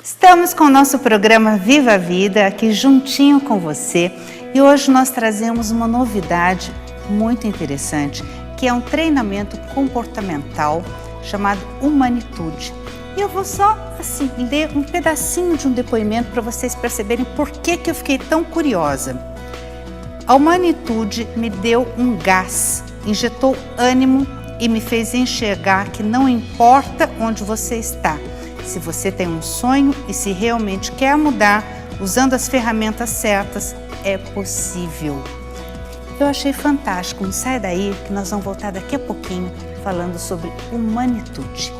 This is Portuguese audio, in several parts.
Estamos com o nosso programa Viva a Vida, aqui juntinho com você, e hoje nós trazemos uma novidade muito interessante, que é um treinamento comportamental chamado Humanitude. E eu vou só ler um pedacinho de um depoimento para vocês perceberem por que eu fiquei tão curiosa. A Humanitude me deu um gás, injetou ânimo e me fez enxergar que não importa onde você está, se você tem um sonho e se realmente quer mudar, usando as ferramentas certas, é possível. Eu achei fantástico. Não sai daí que nós vamos voltar daqui a pouquinho falando sobre humanitude.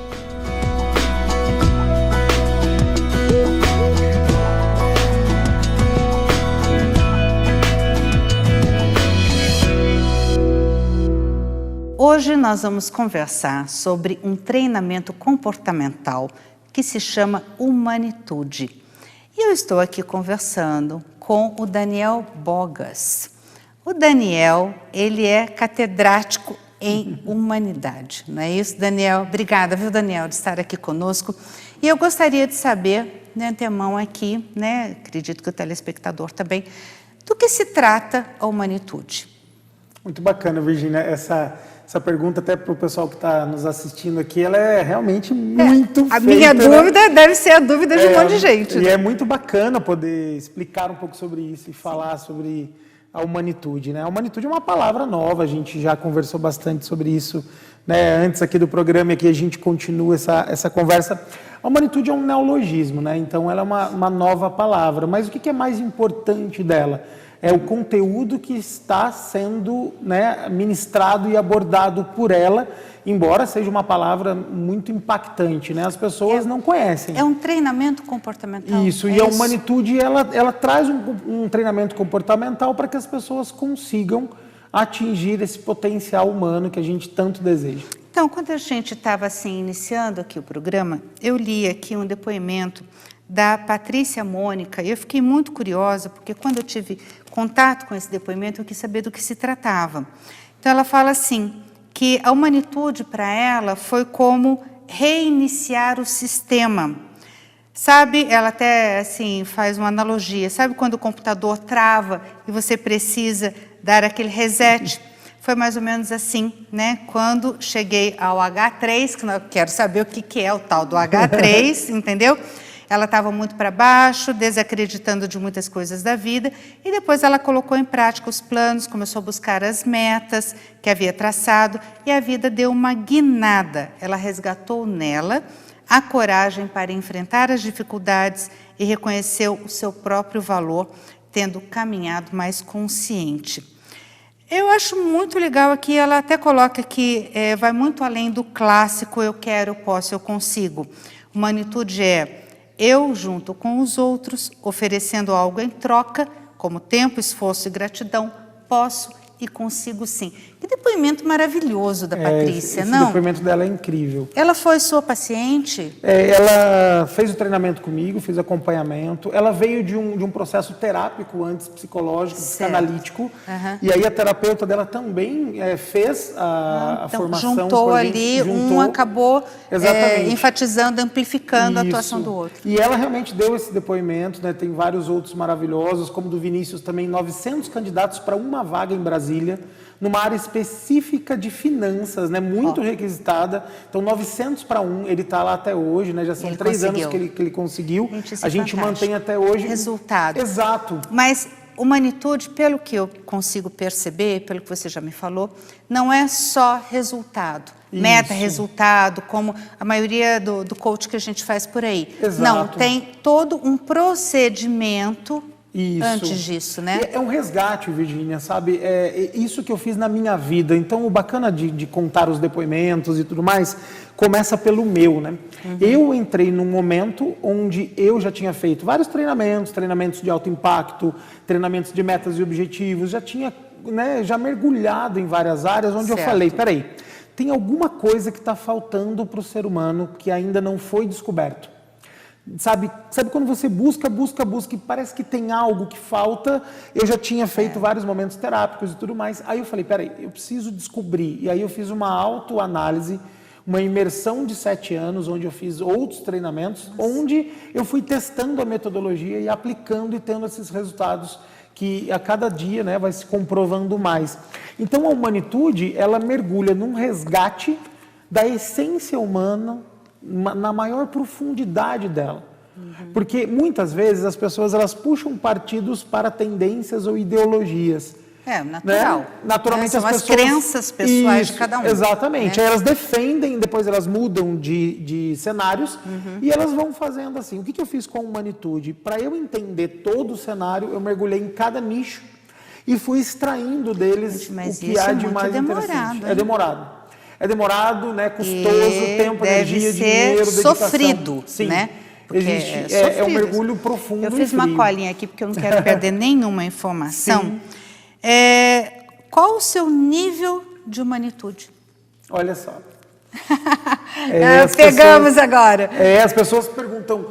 Hoje nós vamos conversar sobre um treinamento comportamental que se chama Humanitude. E eu estou aqui conversando com o Daniel Bogas. O Daniel, ele é catedrático em humanidade, não é isso, Daniel? Obrigada, viu, Daniel, de estar aqui conosco. E eu gostaria de saber, de antemão aqui, né, acredito que o telespectador também, do que se trata a Humanitude. Muito bacana, Virgínia, essa pergunta até para o pessoal que está nos assistindo aqui, ela é realmente muito feita. A minha dúvida deve ser a dúvida de um monte de gente. E é muito bacana poder explicar um pouco sobre isso e falar sobre a humanitude, né? A humanitude é uma palavra nova, a gente já conversou bastante sobre isso, né? Antes aqui do programa, aqui a gente continua essa conversa. A humanitude é um neologismo, né? Então ela é uma nova palavra, mas o que é mais importante dela? É o conteúdo que está sendo, né, ministrado e abordado por ela, embora seja uma palavra muito impactante, né? As pessoas não conhecem. É um treinamento comportamental. Isso, e a Humanitude, ela traz um treinamento comportamental para que as pessoas consigam atingir esse potencial humano que a gente tanto deseja. Então, quando a gente estava assim, iniciando aqui o programa, eu li aqui um depoimento da Patrícia Mônica, e eu fiquei muito curiosa, porque quando eu tive contato com esse depoimento, eu quis saber do que se tratava. Então, ela fala assim, que a humanitude para ela foi como reiniciar o sistema. Sabe, ela até assim faz uma analogia, sabe quando o computador trava e você precisa dar aquele reset? Foi mais ou menos assim, né? Quando cheguei ao H3, que eu quero saber o que é o tal do H3, entendeu? Ela estava muito para baixo, desacreditando de muitas coisas da vida, e depois ela colocou em prática os planos, começou a buscar as metas que havia traçado, e a vida deu uma guinada. Ela resgatou nela a coragem para enfrentar as dificuldades e reconheceu o seu próprio valor, tendo caminhado mais consciente. Eu acho muito legal aqui, ela até coloca que vai muito além do clássico eu quero, eu posso, eu consigo. Humanitude é eu junto com os outros, oferecendo algo em troca, como tempo, esforço e gratidão, posso e consigo sim. Que depoimento maravilhoso da Patrícia, esse não? O depoimento dela é incrível. Ela foi sua paciente? Ela fez o treinamento comigo, fez acompanhamento. Ela veio de um processo terápico antes, psicológico, psicanalítico. Uhum. E aí a terapeuta dela também fez a então, formação. Juntou ali, um acabou enfatizando, amplificando a atuação do outro. E ela realmente deu esse depoimento, né? Tem vários outros maravilhosos, como do Vinícius também, 900 candidatos para uma vaga em Brasília, numa área específica de finanças, né, muito requisitada. Então, 900 para 1, ele está lá até hoje, né, já são 3 anos que ele conseguiu. A gente mantém até hoje. Resultado. Exato. Mas humanitude, pelo que eu consigo perceber, pelo que você já me falou, não é só resultado. Isso. Meta, resultado, como a maioria do coach que a gente faz por aí. Exato. Não, tem todo um procedimento. Isso. Antes disso, né? É um resgate, Virgínia, sabe? É isso que eu fiz na minha vida. Então, o bacana de contar os depoimentos e tudo mais, começa pelo meu, né? Uhum. Eu entrei num momento onde eu já tinha feito vários treinamentos de alto impacto, treinamentos de metas e objetivos, já tinha, né, já mergulhado em várias áreas, onde eu falei, peraí, tem alguma coisa que está faltando para o ser humano que ainda não foi descoberto. Sabe quando você busca e parece que tem algo que falta? Eu já tinha feito vários momentos terápicos e tudo mais. Aí eu falei, peraí, eu preciso descobrir. E aí eu fiz uma autoanálise, uma imersão de 7 anos, onde eu fiz outros treinamentos, onde eu fui testando a metodologia e aplicando e tendo esses resultados que a cada dia, né, vai se comprovando mais. Então a humanitude, ela mergulha num resgate da essência humana na maior profundidade dela. Porque muitas vezes as pessoas elas puxam partidos para tendências ou ideologias. Natural. Né? Naturalmente são as pessoas... crenças pessoais de cada um. Exatamente. Aí elas defendem, depois elas mudam de cenários e elas vão fazendo assim. O que eu fiz com a humanitude? Para eu entender todo o cenário, eu mergulhei em cada nicho e fui extraindo deles o que há de mais interessante. É demorado. É demorado, né? Custoso, tempo, energia, dinheiro, dedicação. Sofrido, sim. Né? Existe, é um mergulho profundo. Eu fiz uma colinha aqui porque eu não quero perder nenhuma informação. Sim. Qual o seu nível de humanitude? Olha só. Pegamos agora. As pessoas perguntam,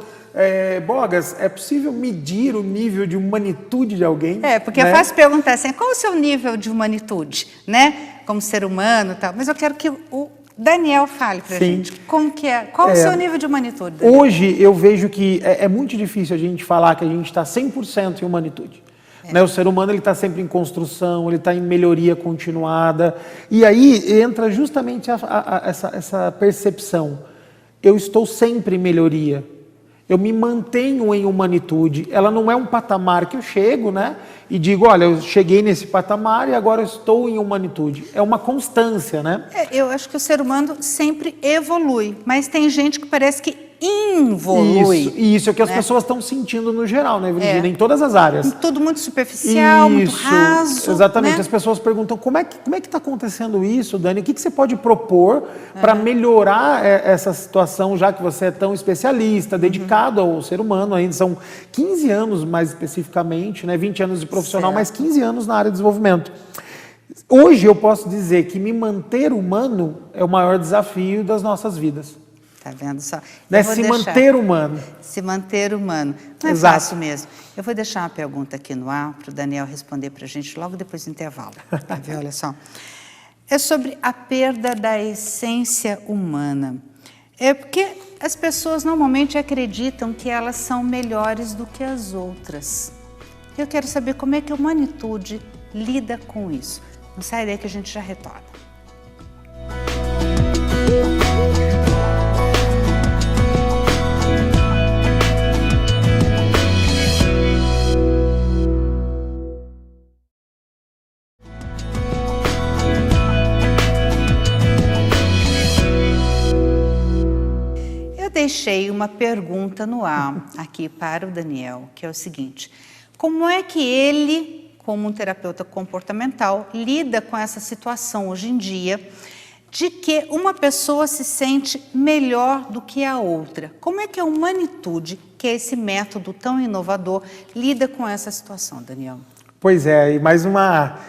Bogas, é possível medir o nível de humanitude de alguém? Porque é fácil perguntar assim, qual o seu nível de humanitude, né? Como ser humano e tal. Mas eu quero que o Daniel fale pra gente como que é. Qual o seu nível de humanitude, Daniel? Hoje eu vejo que é muito difícil a gente falar que a gente está 100% em humanitude. Né? O ser humano está sempre em construção, ele está em melhoria continuada. E aí entra justamente essa percepção. Eu estou sempre em melhoria. Eu me mantenho em humanitude. Ela não é um patamar que eu chego, né? E digo, olha, eu cheguei nesse patamar e agora eu estou em humanitude. É uma constância, né? Eu acho que o ser humano sempre evolui, mas tem gente que parece que involui. Isso é o que as pessoas estão sentindo no geral, né, Virginia? Em todas as áreas. Tudo muito superficial, muito raso. Exatamente. Né? As pessoas perguntam, como é que está acontecendo isso, Dani? O que você pode propor para melhorar essa situação, já que você é tão especialista, dedicado ao ser humano ainda? São 15 anos, mais especificamente, né? 20 anos de profissional, mais 15 anos na área de desenvolvimento. Hoje eu posso dizer que me manter humano é o maior desafio das nossas vidas. Tá vendo só? Manter humano. Se manter humano. Não é fácil mesmo. Eu vou deixar uma pergunta aqui no ar para o Daniel responder para a gente logo depois do intervalo. Tá vendo? Olha só. É sobre a perda da essência humana. Porque as pessoas normalmente acreditam que elas são melhores do que as outras. Eu quero saber como é que a humanitude lida com isso. Não sai daí que a gente já retorna. Deixei uma pergunta no ar aqui para o Daniel, que é o seguinte: como é que ele, como um terapeuta comportamental, lida com essa situação hoje em dia de que uma pessoa se sente melhor do que a outra? Como é que a humanitude, que é esse método tão inovador, lida com essa situação, Daniel? Pois é, e mais uma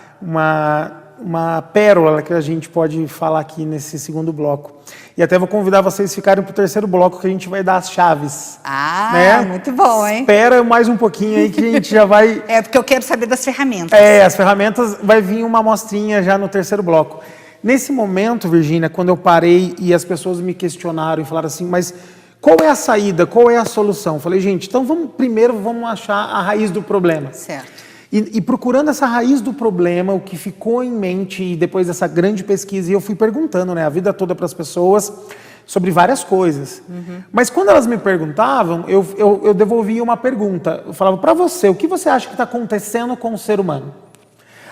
pérola que a gente pode falar aqui nesse segundo bloco. E até vou convidar vocês a ficarem para o terceiro bloco, que a gente vai dar as chaves. Ah, muito bom, hein? Espera mais um pouquinho aí que a gente já vai... Porque eu quero saber das ferramentas. As ferramentas, vai vir uma amostrinha já no terceiro bloco. Nesse momento, Virgínia, quando eu parei e as pessoas me questionaram e falaram assim, mas qual é a saída, qual é a solução? Eu falei, gente, então vamos achar a raiz do problema. Certo. E procurando essa raiz do problema, o que ficou em mente, e depois dessa grande pesquisa, eu fui perguntando, né, a vida toda para as pessoas sobre várias coisas. Mas quando elas me perguntavam, eu devolvia uma pergunta. Eu falava, para você, o que você acha que está acontecendo com o ser humano?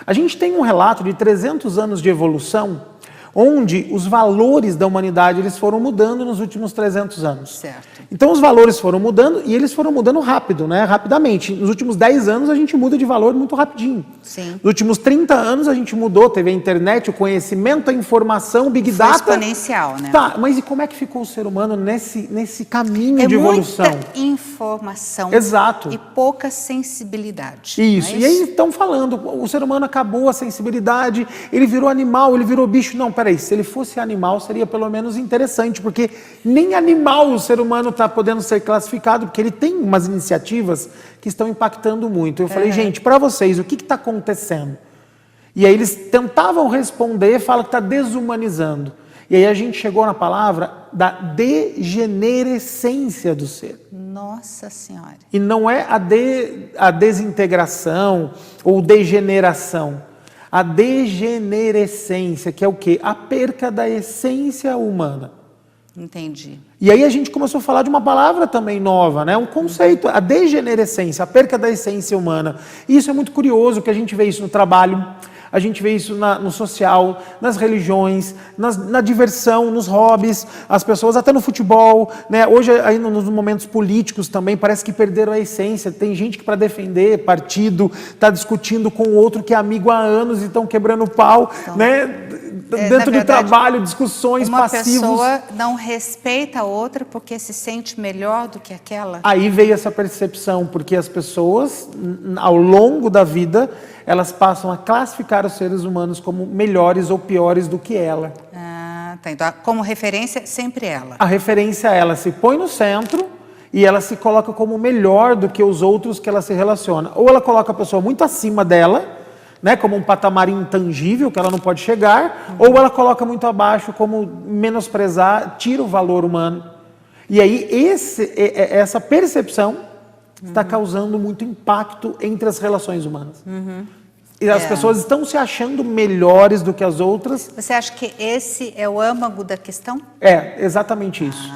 A gente tem um relato de 300 anos de evolução, onde os valores da humanidade eles foram mudando nos últimos 300 anos. Certo. Então os valores foram mudando e eles foram mudando rápido, né? Rapidamente. Nos últimos 10 anos a gente muda de valor muito rapidinho. Sim. Nos últimos 30 anos a gente mudou, teve a internet, o conhecimento, a informação, o Big Data. Foi exponencial, né? Tá, mas e como é que ficou o ser humano nesse caminho de evolução? Muita informação. Exato. E pouca sensibilidade. Isso. E aí estão falando, o ser humano acabou a sensibilidade, ele virou animal, ele virou bicho. Não, peraí, se ele fosse animal seria pelo menos interessante, porque nem animal o ser humano está podendo ser classificado, porque ele tem umas iniciativas que estão impactando muito. Eu falei, gente, para vocês, o que está acontecendo? E aí eles tentavam responder, falam que está desumanizando. E aí a gente chegou na palavra da degenerescência do ser. Nossa Senhora. E não é a desintegração ou degeneração. A degenerescência, que é o quê? A perca da essência humana. Entendi. E aí a gente começou a falar de uma palavra também nova, né? Um conceito, a degenerescência, a perca da essência humana. E isso é muito curioso, que a gente vê isso no trabalho, a gente vê isso no social, nas religiões, na diversão, nos hobbies, as pessoas até no futebol, né? Hoje aí nos momentos políticos também parece que perderam a essência. Tem gente que para defender partido está discutindo com o outro que é amigo há anos e estão quebrando pau, então, né? Dentro do trabalho, discussões passivas. Uma pessoa não respeita a outra porque se sente melhor do que aquela. Aí veio essa percepção, porque as pessoas, ao longo da vida, elas passam a classificar os seres humanos como melhores ou piores do que ela. Ah, tá. Então, como referência, sempre ela. A referência, ela se põe no centro e ela se coloca como melhor do que os outros que ela se relaciona. Ou ela coloca a pessoa muito acima dela, né, como um patamar intangível que ela não pode chegar, ou ela coloca muito abaixo como menosprezar, tira o valor humano. E aí essa percepção está causando muito impacto entre as relações humanas. E as pessoas estão se achando melhores do que as outras. Você acha que esse é o âmago da questão? É, exatamente isso.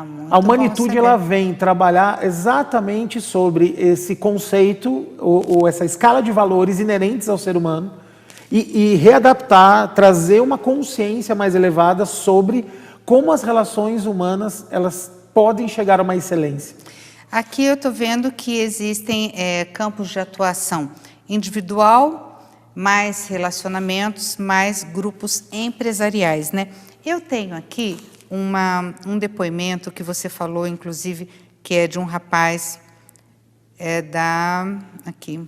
Muito a humanitude ela vem trabalhar exatamente sobre esse conceito, ou essa escala de valores inerentes ao ser humano, e readaptar, trazer uma consciência mais elevada sobre como as relações humanas elas podem chegar a uma excelência. Aqui eu estou vendo que existem campos de atuação individual, mais relacionamentos, mais grupos empresariais, né? Eu tenho aqui um depoimento que você falou, inclusive, que é de um rapaz, aqui.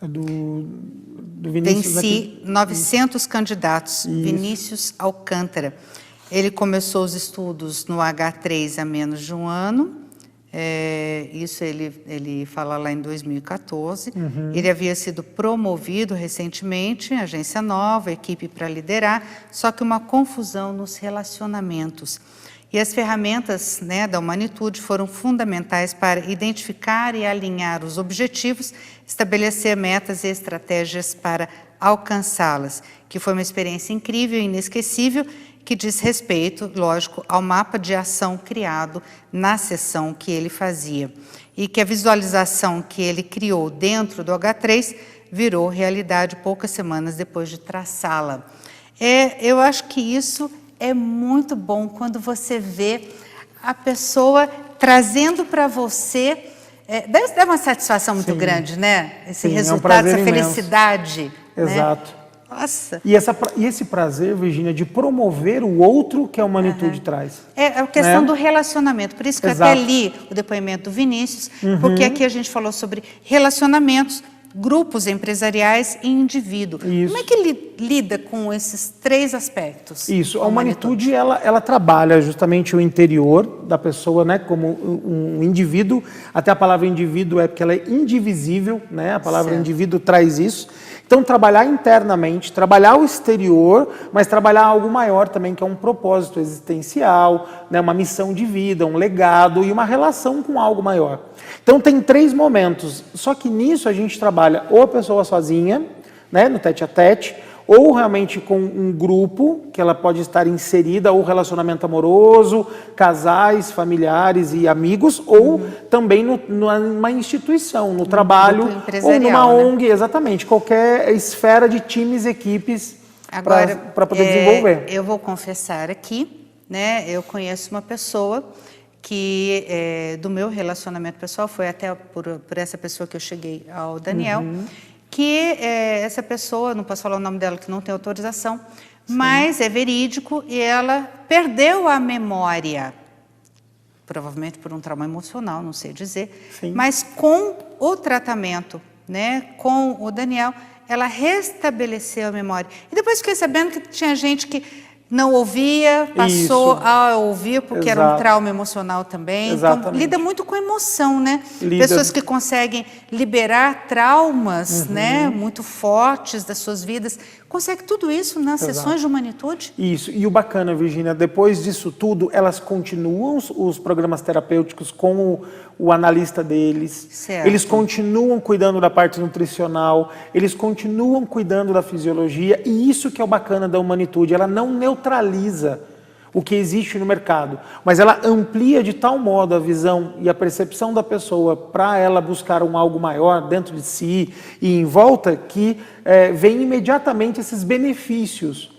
Do Vinícius. Tem 900 candidatos, isso. Vinícius Alcântara. Ele começou os estudos no H3 há menos de um ano, isso ele fala lá em 2014. Ele havia sido promovido recentemente, agência nova, equipe para liderar, só que uma confusão nos relacionamentos. E as ferramentas, né, da Humanitude foram fundamentais para identificar e alinhar os objetivos, estabelecer metas e estratégias para alcançá-las, que foi uma experiência incrível e inesquecível, que diz respeito, lógico, ao mapa de ação criado na sessão que ele fazia. E que a visualização que ele criou dentro do H3 virou realidade poucas semanas depois de traçá-la. Eu acho que isso é muito bom quando você vê a pessoa trazendo para você. Deve dar uma satisfação muito grande, né? Esse resultado, essa felicidade. Exato. Né? Nossa. E esse prazer, Virgínia, de promover o outro que a Humanitude traz. É a questão, né, do relacionamento. Por isso que eu até li o depoimento do Vinícius, porque aqui a gente falou sobre relacionamentos, grupos empresariais e indivíduo. Isso. Como é que ele lida com esses três aspectos? Isso, a Humanitude ela trabalha justamente o interior da pessoa, né, como um indivíduo. Até a palavra indivíduo é porque ela é indivisível, né? A palavra indivíduo traz isso. Então, trabalhar internamente, trabalhar o exterior, mas trabalhar algo maior também, que é um propósito existencial, né, uma missão de vida, um legado e uma relação com algo maior. Então, tem 3 momentos, só que nisso a gente trabalha ou a pessoa sozinha, né, no tete-a-tete, ou realmente com um grupo, que ela pode estar inserida, ou relacionamento amoroso, casais, familiares e amigos, ou também numa instituição, no trabalho, ou numa ONG, exatamente, qualquer esfera de times, equipes, para poder desenvolver. Eu vou confessar aqui, né, eu conheço uma pessoa que, do meu relacionamento pessoal, foi até por essa pessoa que eu cheguei ao Daniel, que essa pessoa, não posso falar o nome dela que não tem autorização, mas é verídico e ela perdeu a memória, provavelmente por um trauma emocional, não sei dizer, mas com o tratamento, né, com o Daniel, ela restabeleceu a memória. E depois fiquei sabendo que tinha gente que não ouvia, passou a ouvir porque era um trauma emocional também. Então, lida muito com emoção, né? Pessoas que conseguem liberar traumas, né, muito fortes das suas vidas consegue tudo isso nas sessões de humanitude? Isso, e o bacana, Virgínia, depois disso tudo, elas continuam os programas terapêuticos com o analista deles, certo. Eles continuam cuidando da parte nutricional, eles continuam cuidando da fisiologia, e isso que é o bacana da humanitude, ela não neutraliza o que existe no mercado, mas ela amplia de tal modo a visão e a percepção da pessoa para ela buscar um algo maior dentro de si e em volta, que vem imediatamente esses benefícios.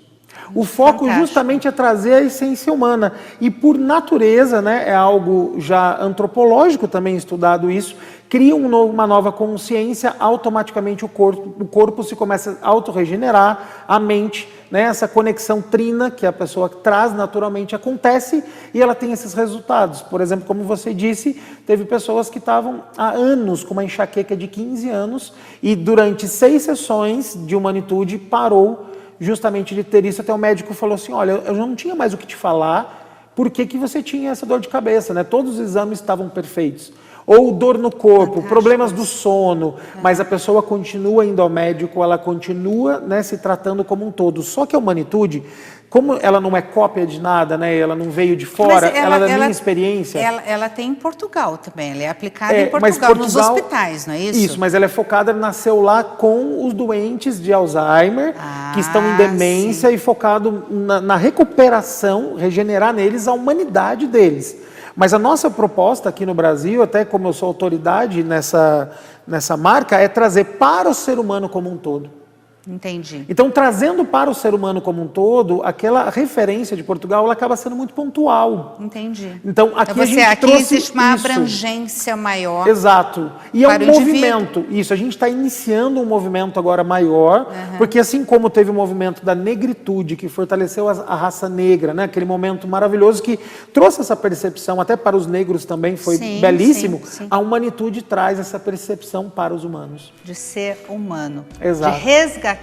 O foco justamente é trazer a essência humana, e por natureza, né, é algo já antropológico também estudado isso, cria uma nova consciência, automaticamente o corpo se começa a autorregenerar, a mente, né, essa conexão trina que a pessoa traz naturalmente acontece e ela tem esses resultados. Por exemplo, como você disse, teve pessoas que estavam há anos com uma enxaqueca de 15 anos e durante 6 sessões de humanitude parou justamente de ter isso, até o médico falou assim, olha, eu já não tinha mais o que te falar, por que você tinha essa dor de cabeça, né? Todos os exames estavam perfeitos. Ou dor no corpo, problemas do sono, mas a pessoa continua indo ao médico, ela continua, né, se tratando como um todo. Só que a humanitude, como ela não é cópia de nada, né, ela não veio de fora, ela da minha experiência... Ela tem em Portugal também, ela é aplicada em Portugal, nos hospitais, não é isso? Isso, mas ela é focada, nasceu lá com os doentes de Alzheimer, que estão em demência, sim. E focado na recuperação, regenerar neles a humanidade deles. Mas a nossa proposta aqui no Brasil, até como eu sou autoridade nessa marca, é trazer para o ser humano como um todo. Entendi. Então, trazendo para o ser humano como um todo, aquela referência de Portugal, ela acaba sendo muito pontual. Entendi. Então, aqui a gente aqui trouxe existe uma isso. abrangência maior. Exato. E é um movimento. Indivíduo. Isso, a gente está iniciando um movimento agora maior, porque assim como teve o movimento da negritude, que fortaleceu a raça negra, né? Aquele momento maravilhoso que trouxe essa percepção, até para os negros também foi belíssimo, sim. A humanitude traz essa percepção para os humanos. De ser humano. Exato. De resgatar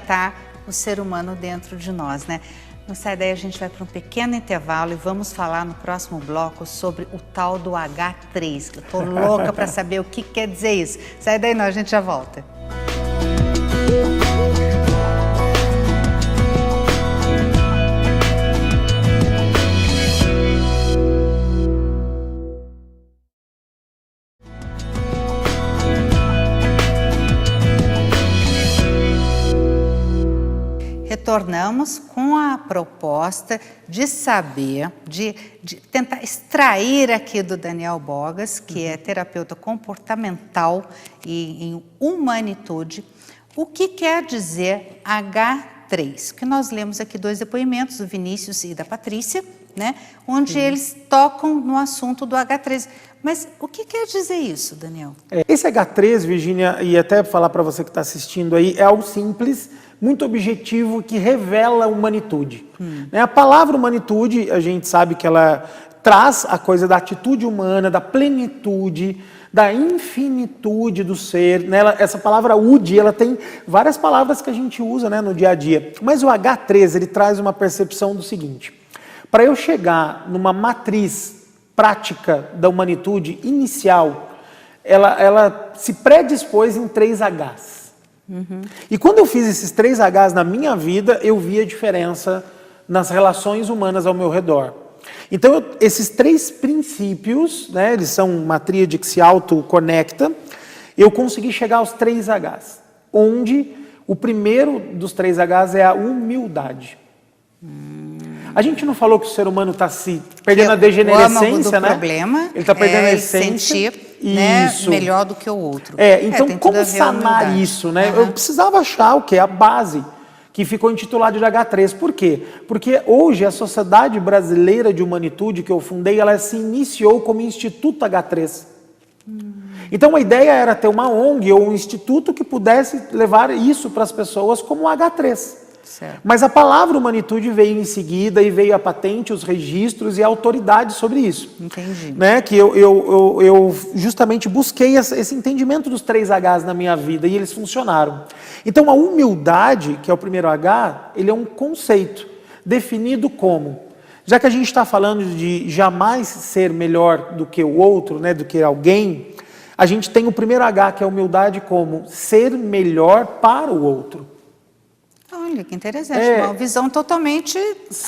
o ser humano dentro de nós, né? Não sai daí, a gente vai para um pequeno intervalo e vamos falar no próximo bloco sobre o tal do H3, que eu tô louca para saber o que quer dizer isso. Sai daí não, a gente já volta. Retornamos com a proposta de saber, de tentar extrair aqui do Daniel Bogas, que é terapeuta comportamental e em humanitude, o que quer dizer H3. Que nós lemos aqui 2 depoimentos, do Vinícius e da Patrícia, né, onde eles tocam no assunto do H3. Mas o que quer dizer isso, Daniel? Esse H3, Virgínia, e até falar para você que está assistindo aí, é algo simples, muito objetivo, que revela a humanitude. A palavra humanitude, a gente sabe que ela traz a coisa da atitude humana, da plenitude, da infinitude do ser. Né? Essa palavra ud, ela tem várias palavras que a gente usa, né, no dia a dia. Mas o H3, ele traz uma percepção do seguinte: para eu chegar numa matriz prática da humanitude inicial, ela se predispôs em 3 Hs. E quando eu fiz esses 3 Hs na minha vida, eu vi a diferença nas relações humanas ao meu redor. Então, esses 3 princípios, né, eles são uma tríade que se autoconecta, eu consegui chegar aos 3 Hs, onde o primeiro dos 3 Hs é a humildade. A gente não falou que o ser humano está se perdendo a degenerescência, né? Problema ele está perdendo a essência. Sentir, né, melhor do que o outro. Então como sanar isso, né? Eu precisava achar o que? A base, que ficou intitulada de H3. Por quê? Porque hoje a Sociedade Brasileira de Humanitude, que eu fundei, ela se iniciou como Instituto H3. Então a ideia era ter uma ONG ou um instituto que pudesse levar isso para as pessoas como H3. Certo. Mas a palavra humanitude veio em seguida e veio a patente, os registros e a autoridade sobre isso. Entendi. Né? Que eu justamente busquei esse entendimento dos 3 Hs na minha vida e eles funcionaram. Então a humildade, que é o primeiro H, ele é um conceito definido como, já que a gente está falando de jamais ser melhor do que o outro, né, do que alguém, a gente tem o primeiro H, que é a humildade, como ser melhor para o outro. Olha, que interessante. Uma visão totalmente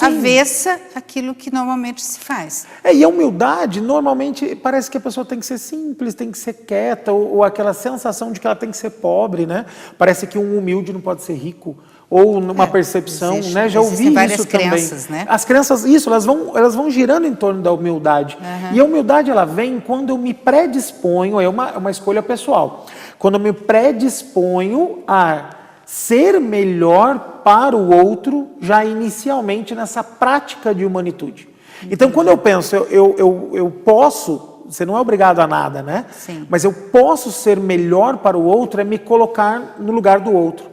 avessa àquilo que normalmente se faz. E a humildade, normalmente, parece que a pessoa tem que ser simples, tem que ser quieta, ou aquela sensação de que ela tem que ser pobre, né? Parece que um humilde não pode ser rico, ou numa percepção, né? Já ouvi isso também. Crenças, né? As crenças, isso, elas vão girando em torno da humildade. E a humildade, ela vem quando eu me predisponho, é uma escolha pessoal, quando eu me predisponho a ser melhor para o outro, já inicialmente nessa prática de humanitude. Então, quando eu penso, eu posso, você não é obrigado a nada, né? Sim. Mas eu posso ser melhor para o outro, é me colocar no lugar do outro.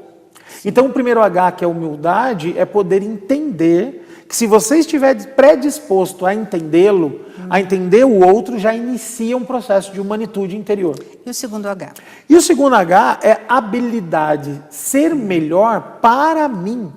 Então, o primeiro H, que é humildade, é poder entender que se você estiver predisposto a entendê-lo, a entender o outro, já inicia um processo de humanitude interior. E o segundo H? E o segundo H é habilidade, ser melhor para mim.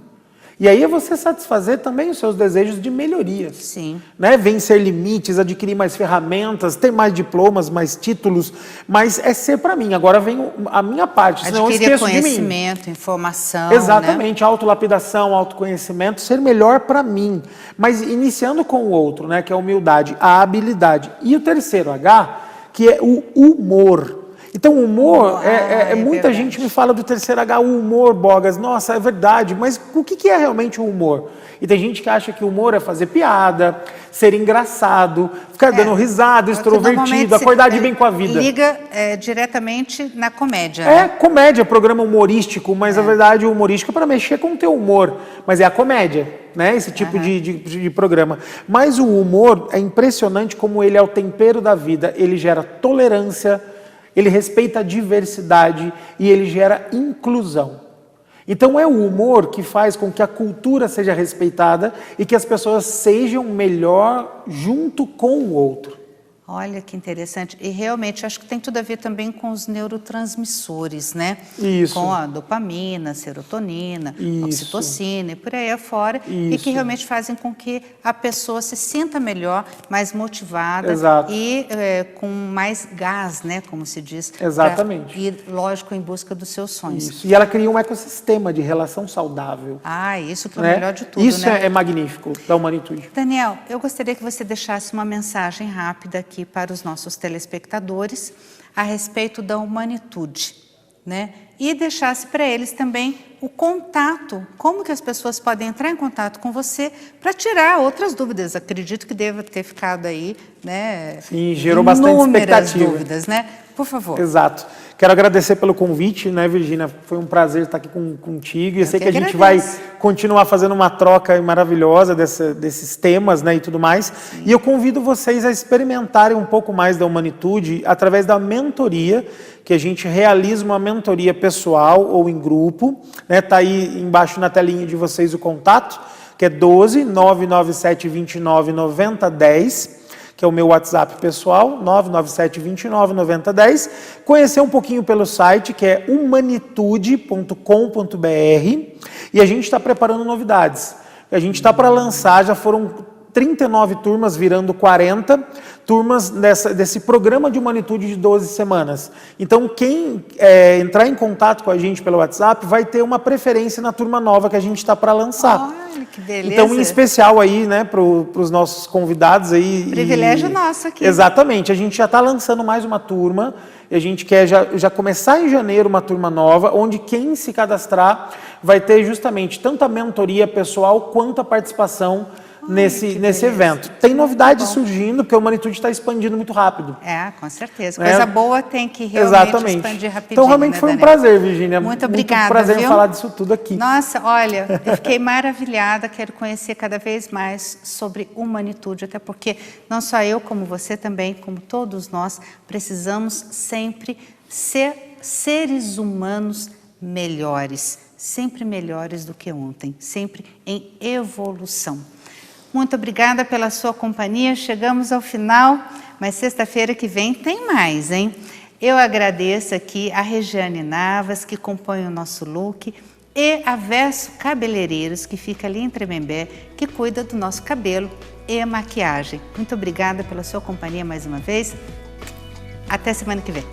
E aí é você satisfazer também os seus desejos de melhorias. Sim. Né? Vencer limites, adquirir mais ferramentas, ter mais diplomas, mais títulos, mas é ser para mim. Agora vem a minha parte, senão eu esqueço de mim. Conhecimento, informação. Exatamente, né? Autolapidação, autoconhecimento, ser melhor para mim. Mas iniciando com o outro, né? Que é a humildade, a habilidade. E o terceiro H, que é o humor. Então, o humor, muita gente me fala do terceiro H, o humor, Bogas. Nossa, é verdade, mas o que é realmente o humor? E tem gente que acha que o humor é fazer piada, ser engraçado, ficar dando risada, extrovertido, acordar de bem com a vida. Liga diretamente na comédia. Comédia, programa humorístico, mas a verdade, o humorístico é para mexer com o teu humor, mas é a comédia, né? Esse tipo de programa. Mas o humor é impressionante como ele é o tempero da vida, ele gera tolerância, ele respeita a diversidade e ele gera inclusão. Então é o humor que faz com que a cultura seja respeitada e que as pessoas sejam melhor junto com o outro. Olha que interessante. E realmente acho que tem tudo a ver também com os neurotransmissores, né? Isso. Com a dopamina, serotonina, Isso. oxitocina e por aí afora. Isso. E que realmente fazem com que a pessoa se sinta melhor, mais motivada. Exato. E com mais gás, né? Como se diz. Exatamente. E, lógico, em busca dos seus sonhos. Isso. E ela cria um ecossistema de relação saudável. Isso que é o né? melhor de tudo, Isso né? é magnífico da humanitude. Daniel, eu gostaria que você deixasse uma mensagem rápida aqui para os nossos telespectadores a respeito da humanitude, né? E deixasse para eles também o contato, como que as pessoas podem entrar em contato com você para tirar outras dúvidas. Acredito que deva ter ficado aí, né? Sim, gerou bastante expectativa. Dúvidas, né? Por favor. Exato. Quero agradecer pelo convite, né, Virgínia? Foi um prazer estar aqui contigo. Eu sei que a gente vai continuar fazendo uma troca maravilhosa desses temas, né, e tudo mais. Sim. E eu convido vocês a experimentarem um pouco mais da humanitude através da mentoria, que a gente realiza uma mentoria pessoal ou em grupo. Né? Tá aí embaixo na telinha de vocês o contato, que é 12 997 29 90 10. Que é o meu WhatsApp pessoal, 997 29 90 10. Conhecer um pouquinho pelo site, que é humanitude.com.br. E a gente está preparando novidades. A gente está para lançar, já foram 39 turmas, virando 40 turmas desse programa de humanitude de 12 semanas. Então, quem entrar em contato com a gente pelo WhatsApp vai ter uma preferência na turma nova que a gente está para lançar. Olha, que beleza. Então, em especial aí, né, para os nossos convidados aí. Privilégio nosso aqui. Exatamente. A gente já está lançando mais uma turma e a gente quer já começar em janeiro uma turma nova, onde quem se cadastrar vai ter justamente tanto a mentoria pessoal quanto a participação nesse evento. Tem novidades surgindo, porque a humanitude está expandindo muito rápido. Com certeza. Coisa boa tem que realmente expandir rapidinho. Então, realmente foi um prazer, Virgínia. Muito obrigada. Muito prazer em falar disso tudo aqui. Nossa, olha, eu fiquei maravilhada, quero conhecer cada vez mais sobre humanitude, até porque não só eu, como você também, como todos nós, precisamos sempre ser seres humanos melhores, sempre melhores do que ontem, sempre em evolução. Muito obrigada pela sua companhia. Chegamos ao final, mas sexta-feira que vem tem mais, hein? Eu agradeço aqui a Regiane Navas, que compõe o nosso look, e a Verso Cabeleireiros, que fica ali em Tremembé, que cuida do nosso cabelo e maquiagem. Muito obrigada pela sua companhia mais uma vez. Até semana que vem.